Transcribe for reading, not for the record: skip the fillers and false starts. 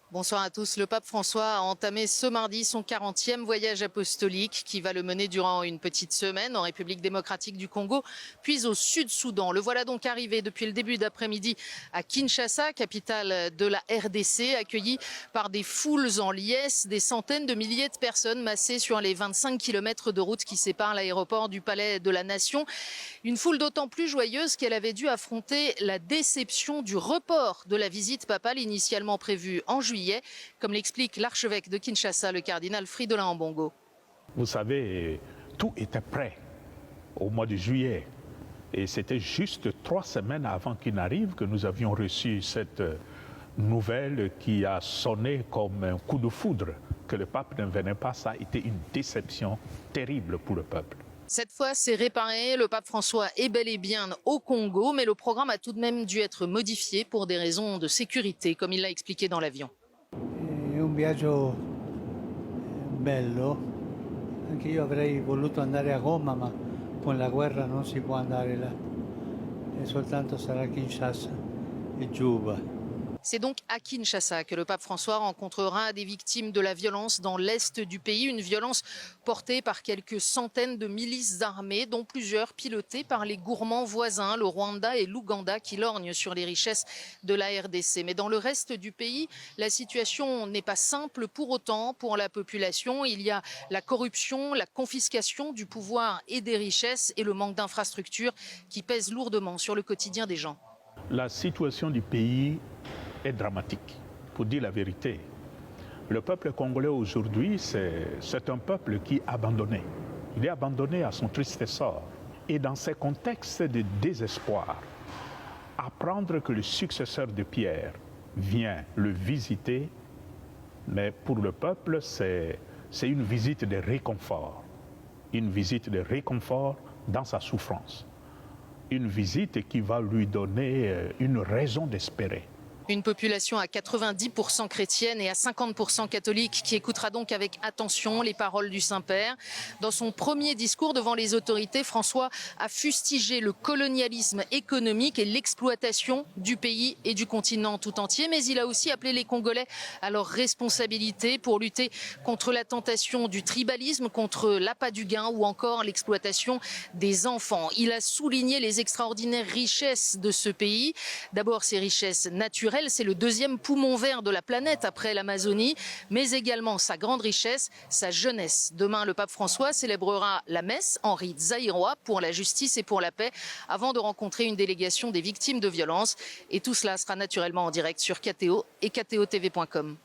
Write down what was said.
Bonsoir à tous. Le pape François a entamé ce mardi son 40e voyage apostolique qui va le mener durant une petite semaine en République démocratique du Congo, puis au Sud-Soudan. Le voilà donc arrivé depuis le début d'après-midi à Kinshasa, capitale de la RDC, accueilli par des foules en liesse, des centaines de milliers de personnes massées sur les 25 km de route qui séparent l'aéroport du Palais de la Nation. Une foule d'autant plus joyeuse qu'elle avait dû affronter la déception du report de la visite papale initialement prévue en juillet, comme l'explique l'archevêque de Kinshasa, le cardinal Fridolin Ambongo. Vous savez, tout était prêt au mois de juillet. Et c'était juste 3 semaines avant qu'il n'arrive que nous avions reçu cette nouvelle qui a sonné comme un coup de foudre. Que le pape ne venait pas, ça a été une déception terrible pour le peuple. Cette fois, c'est réparé. Le pape François est bel et bien au Congo, mais le programme a tout de même dû être modifié pour des raisons de sécurité, comme il l'a expliqué dans l'avion. È un viaggio bello, anche io avrei voluto andare a Roma, ma con la guerra non si può andare là, e soltanto sarà Kinshasa e Juba. C'est donc à Kinshasa que le pape François rencontrera des victimes de la violence dans l'est du pays, une violence portée par quelques centaines de milices armées, dont plusieurs pilotées par les gourmands voisins, le Rwanda et l'Ouganda, qui lorgnent sur les richesses de la RDC. Mais dans le reste du pays, la situation n'est pas simple pour autant pour la population. Il y a la corruption, la confiscation du pouvoir et des richesses et le manque d'infrastructures qui pèsent lourdement sur le quotidien des gens. La situation du pays est dramatique, pour dire la vérité. Le peuple congolais aujourd'hui, c'est un peuple qui est abandonné. Il est abandonné à son triste sort. Et dans ces contextes de désespoir, apprendre que le successeur de Pierre vient le visiter, mais pour le peuple, c'est une visite de réconfort. Une visite de réconfort dans sa souffrance. Une visite qui va lui donner une raison d'espérer. Une population à 90% chrétienne et à 50% catholique qui écoutera donc avec attention les paroles du Saint-Père. Dans son premier discours devant les autorités, François a fustigé le colonialisme économique et l'exploitation du pays et du continent tout entier. Mais il a aussi appelé les Congolais à leur responsabilité pour lutter contre la tentation du tribalisme, contre l'appât du gain ou encore l'exploitation des enfants. Il a souligné les extraordinaires richesses de ce pays. D'abord ses richesses naturelles. C'est le deuxième poumon vert de la planète après l'Amazonie, mais également sa grande richesse, sa jeunesse. Demain, le pape François célébrera la messe en rite zaïrois pour la justice et pour la paix, avant de rencontrer une délégation des victimes de violences. Et tout cela sera naturellement en direct sur KTO et KTOTV.com.